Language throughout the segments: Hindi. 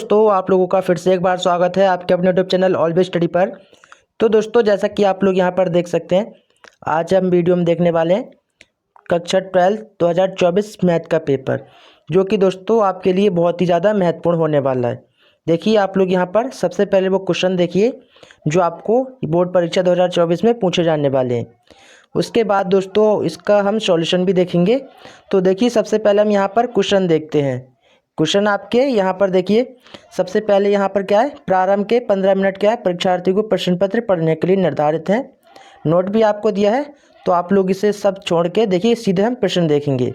दोस्तों, आप लोगों का फिर से एक बार स्वागत है आपके अपने यूट्यूब चैनल ऑलवेज स्टडी पर। तो दोस्तों, जैसा कि आप लोग यहां पर देख सकते हैं, आज हम वीडियो में देखने वाले हैं कक्षा 12 2024 मैथ का पेपर, जो कि दोस्तों आपके लिए बहुत ही ज़्यादा महत्वपूर्ण होने वाला है। देखिए, आप लोग यहाँ पर सबसे पहले वो क्वेश्चन देखिए जो आपको बोर्ड परीक्षा 2024 में पूछे जाने वाले हैं। उसके बाद दोस्तों इसका हम सॉल्यूशन भी देखेंगे। तो देखिए, सबसे पहले हम यहाँ पर क्वेश्चन देखते हैं। क्वेश्चन आपके यहाँ पर देखिए, सबसे पहले यहाँ पर क्या है, प्रारंभ के 15 मिनट क्या है परीक्षार्थी को प्रश्न पत्र पढ़ने के लिए निर्धारित है। नोट भी आपको दिया है, तो आप लोग इसे सब छोड़ के देखिए, सीधे हम प्रश्न देखेंगे।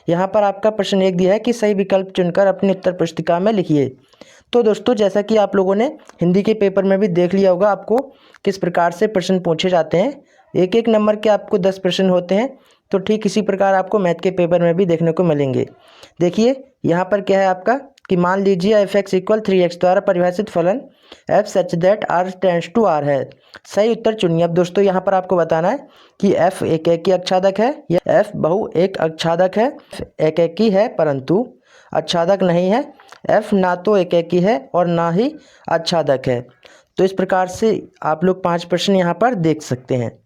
यहाँ पर आपका प्रश्न एक दिया है कि सही विकल्प चुनकर अपनी उत्तर पुस्तिका में लिखिए। तो दोस्तों, जैसा कि आप लोगों ने हिंदी के पेपर में भी देख लिया होगा आपको किस प्रकार से प्रश्न पूछे जाते हैं। एक एक नंबर के आपको 10 प्रश्न होते हैं, तो ठीक इसी प्रकार आपको मैथ के पेपर में भी देखने को मिलेंगे। देखिए, यहाँ पर क्या है आपका कि मान लीजिए f(x = 3x) द्वारा परिभाषित फलन f such that r tends to r है। सही उत्तर चुनिए। अब दोस्तों यहाँ पर आपको बताना है कि f एक एकी अक्षादक है या f बहु एक अक्षादक है। एक एकी है परंतु अक्षादक नहीं है। f ना तो एक एकी है और ना ही अक्षादक है। तो इस प्रकार से आप लोग 5 प्रश्न यहाँ पर देख सकते हैं।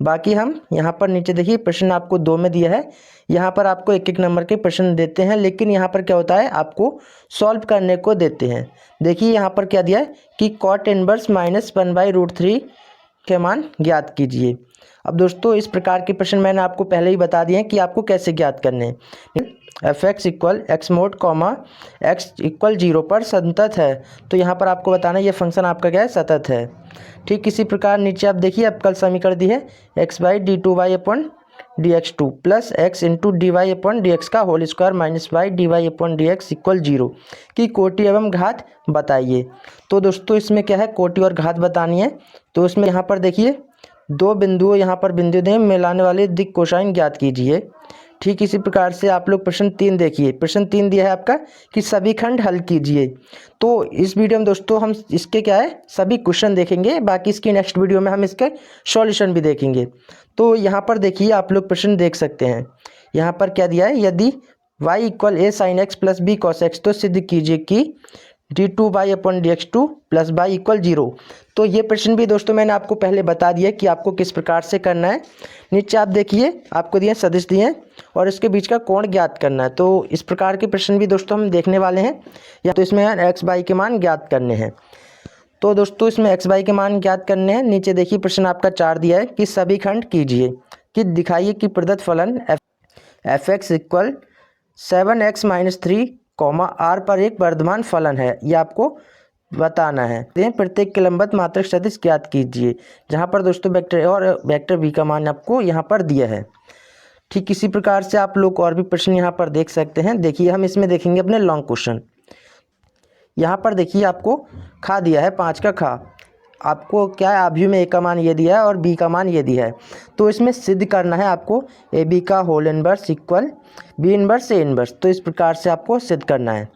बाकी हम यहाँ पर नीचे देखिए, प्रश्न आपको 2 में दिया है। यहाँ पर आपको एक एक नंबर के प्रश्न देते हैं, लेकिन यहाँ पर क्या होता है, आपको सॉल्व करने को देते हैं। देखिए यहाँ पर क्या दिया है कि cot इनवर्स -1/√3 के मान ज्ञात कीजिए। अब दोस्तों, इस प्रकार के प्रश्न मैंने आपको पहले ही बता दिए हैं कि आपको कैसे ज्ञात करने हैं। f(x = x mod, x = 0 पर संतत है। तो यहाँ पर आपको बताना है ये फंक्शन आपका क्या है, सतत है। ठीक इसी प्रकार नीचे आप देखिए, अब कल समीकरण दी है x/d2y/dx2 plus x into dy/dx का होल स्क्वायर माइनस y/dy/dx = 0 की कोटि एवं घात बताइए। तो दोस्तों इसमें क्या है, कोटि और घात बतानी है। तो इसमें यहाँ पर देखिए, 2 बिंदुओं यहाँ पर बिंदु दें, मिलाने वाले दिक कोसाइन ज्ञात कीजिए। ठीक इसी प्रकार से आप लोग प्रश्न 3 देखिए। प्रश्न 3 दिया है आपका कि सभी खंड हल कीजिए। तो इस वीडियो में दोस्तों हम इसके क्या है, सभी क्वेश्चन देखेंगे। बाकी इसकी नेक्स्ट वीडियो में हम इसके सॉल्यूशन भी देखेंगे। तो यहाँ पर देखिए, आप लोग प्रश्न देख सकते हैं। यहाँ पर क्या दिया है, यदि y = a sin x + b cos x, तो सिद्ध कीजिए कि d2y/dx2 प्लस y = 0। तो ये प्रश्न भी दोस्तों मैंने आपको पहले बता दिया कि आपको किस प्रकार से करना है। नीचे आप देखिए, आपको दिए सदिश दिए हैं और इसके बीच का कोण ज्ञात करना है। तो इस प्रकार के प्रश्न भी दोस्तों हम देखने वाले हैं। या तो इसमें x y के मान ज्ञात करने हैं। तो दोस्तों इसमें x y के मान ज्ञात करने हैं। नीचे देखिए, प्रश्न आपका 4 दिया है कि सभी खंड कीजिए, कि दिखाइए कि प्रदत्त फलन f(x = 7x - 3, r पर एक वर्धमान फलन है। ये आपको बताना है। प्रत्येक के लंबवत मात्रक सदिश ज्ञात कीजिए, जहाँ पर दोस्तों वेक्टर a और वेक्टर b का मान आपको यहाँ पर दिया है। ठीक इसी प्रकार से आप लोग और भी प्रश्न यहाँ पर देख सकते हैं। देखिए, हम इसमें देखेंगे अपने लॉन्ग क्वेश्चन। यहाँ पर देखिए, आपको खा दिया है 5 का खा। आपको क्या है, आव्यूह में a का मान ये दिया है और b का मान ये दिया है। तो इसमें सिद्ध करना है आपको ab का whole inverse equal b inverse a inverse. तो इस प्रकार से आपको सिद्ध करना है।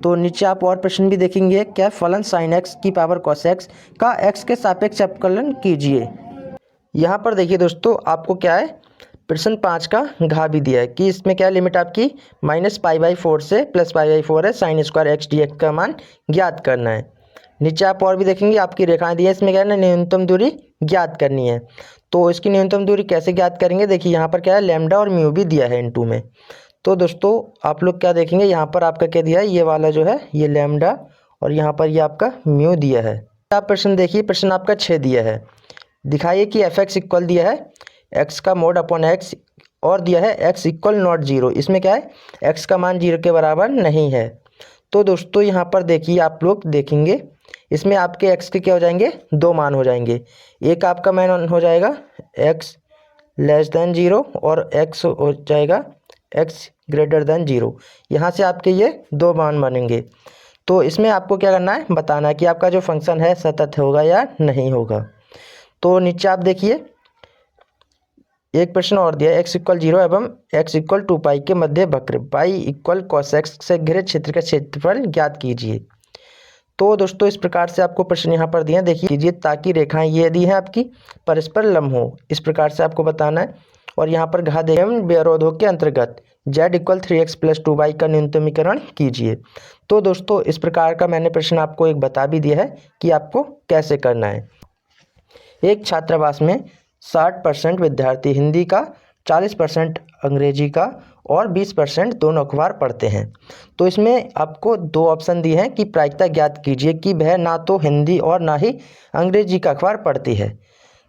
तो नीचे आप और प्रश्न भी देखेंगे। क्या फलन sin x की पावर cos x का x के सापेक्ष अवकलन कीजिए। यहाँ पर देखिए दोस्तों, आपको क्या है, प्रश्न 5 का घा भी दिया है कि इसमें क्या लिमिट आपकी -π/4 से +π/4 है। sin स्क्वायर x dx का मान ज्ञात करना है। नीचे आप और भी देखेंगे, आपकी रेखाएं दी है। इसमें क्या है ना, न्यूनतम दूरी ज्ञात करनी है। तो इसकी न्यूनतम दूरी कैसे ज्ञात करेंगे, देखिए यहाँ पर क्या है, लैम्डा और म्यू भी दिया है इनटू में। तो दोस्तों आप लोग क्या देखेंगे, यहाँ पर आपका क्या दिया है, ये वाला जो है ये लैम्डा और यहाँ पर ये आपका म्यू दिया है। आप प्रश्न देखिए, प्रश्न आपका 6 दिया है। दिखाइए कि f(x = दिया है x का मोड अपॉन x और दिया है x = नॉट 0। इसमें क्या है, x का मान 0 के बराबर नहीं है। तो दोस्तों यहाँ पर देखिए, आप लोग देखेंगे इसमें आपके x के क्या हो जाएंगे, 2 मान हो जाएंगे। एक आपका मान हो जाएगा x < 0 और x हो जाएगा x > 0। यहाँ से आपके ये 2 मान बनेंगे। तो इसमें आपको क्या करना है, बताना है कि आपका जो फंक्शन है सतत होगा या नहीं होगा। तो नीचे आप देखिए, एक प्रश्न और दिया x = 0 एवं x = 2π के मध्य वक्र y = cos x से घिरे क्षेत्र का क्षेत्रफल ज्ञात कीजिए। तो दोस्तों इस प्रकार से आपको प्रश्न यहाँ पर दिए हैं। देखिए कीजिए, ताकि रेखाएं ये दी हैं आपकी परस्पर लंब हो, इस प्रकार से आपको बताना है। और यहाँ पर घा दे व्यवरोधों के अंतर्गत z equal 3x plus 2y का न्यूनतमीकरण कीजिए। तो दोस्तों इस प्रकार का मैंने प्रश्न आपको एक बता भी दिया है कि आपको कैसे करना है। एक छात्रावास में 60% विद्यार्थी हिंदी का, 40% अंग्रेजी का और 20% दोनों अखबार पढ़ते हैं। तो इसमें आपको दो ऑप्शन दिए हैं कि प्रायिकता ज्ञात कीजिए कि वह ना तो हिंदी और ना ही अंग्रेजी का अखबार पढ़ती है।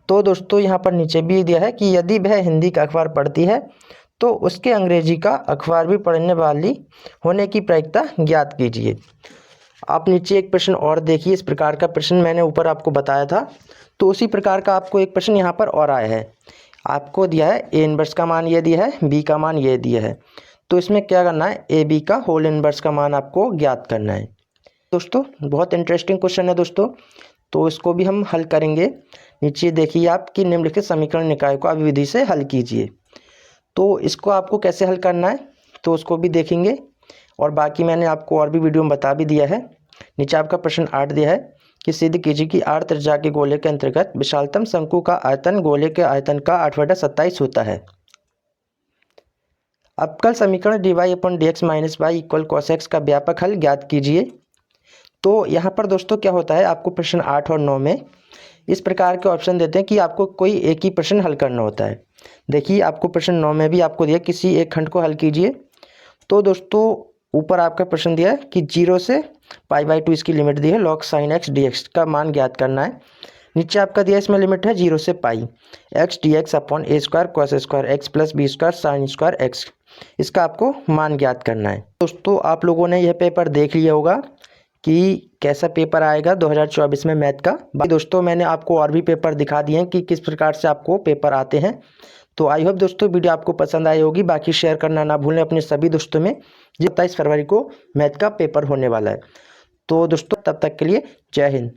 तो दोस्तों यहाँ पर नीचे भी दिया है कि यदि वह हिंदी का अखबार पढ़ती है तो उसके अंग्रेजी का अखबार भी पढ़ने वाली होने की प्रायिकता ज्ञात कीजिए। आप नीचे एक प्रश्न और देखिए, इस प्रकार का प्रश्न मैंने ऊपर आपको बताया था, तो उसी प्रकार का आपको एक प्रश्न यहाँ पर और आया है। आपको दिया है ए इनवर्स का मान ये दिया है, बी का मान ये दिया है। तो इसमें क्या करना है, ए बी का होल इनवर्स का मान आपको ज्ञात करना है। दोस्तों बहुत इंटरेस्टिंग क्वेश्चन है दोस्तों, तो इसको भी हम हल करेंगे। नीचे देखिए आप कि निम्नलिखित समीकरण निकाय को अभिविधि से हल कीजिए। तो इसको आपको कैसे हल करना है तो उसको भी देखेंगे, और बाकी मैंने आपको और भी वीडियो में बता भी दिया है। नीचे आपका प्रश्न 8 दिया है कि सिद्ध कीजिए कि 8 त्रिज्या के गोले के अंतर्गत विशालतम शंकु का आयतन गोले के आयतन का 8/27 होता है। अवकल समीकरण dy/dx minus y equal cos x का व्यापक हल ज्ञात कीजिए। तो यहाँ पर दोस्तों क्या होता है, आपको प्रश्न 8 और 9 में इस प्रकार के ऑप्शन देते हैं कि आपको कोई एक ही प्रश्न हल करना होता है। देखिए आपको प्रश्न 9 में भी आपको दिया किसी एक खंड को हल कीजिए। तो दोस्तों ऊपर आपका प्रश्न दिया है कि 0 से π/2 इसकी लिमिट दी है, log sin x dx का मान ज्ञात करना है। नीचे आपका दिया इसमें लिमिट है 0 से pi x dx upon a square cos square x plus b square sine square x, इसका आपको मान ज्ञात करना है। दोस्तों आप लोगों ने यह पेपर देख लिया होगा कि कैसा पेपर आएगा 2024 में मैथ का। बाकी दोस्तों मैंने आपको और भी पेपर दिखा दिए हैं कि किस प्रकार से आपको पेपर आते हैं। तो आई होप दोस्तों वीडियो आपको पसंद आई होगी। बाकी शेयर करना ना भूलें अपने सभी दोस्तों में। 27 फरवरी को मैथ का पेपर होने वाला है। तो दोस्तों तब तक के लिए जय हिंद।